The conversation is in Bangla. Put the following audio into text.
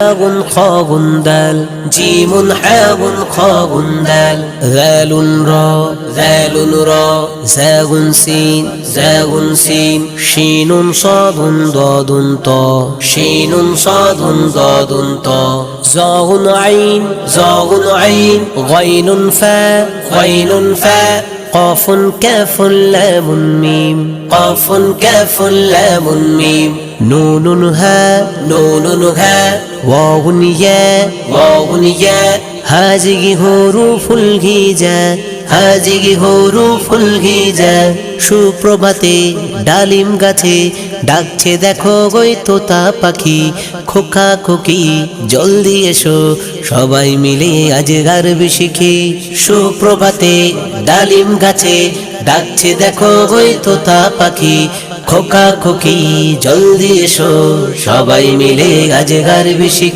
خاء دال جيم حاء خاء دال ذال را زاغ سين شين صاد ضاد طاء زاغ عين غين فاء قاف كاف لام ميم نون ها واو يا هذه حروف الهجاء সুপ্রভাতে ডালিম গাছে ডাকছে দেখো গই তোতা পাখি খোকা খোকি জলদি এসো সবাই মিলে আজ গারবি শিখি সুপ্রভাতে ডালিম গাছে ডাকছে দেখো গই তোতা পাখি খোকা খোকি জলদি এসো সবাই মিলে আজ গারবি শিখি।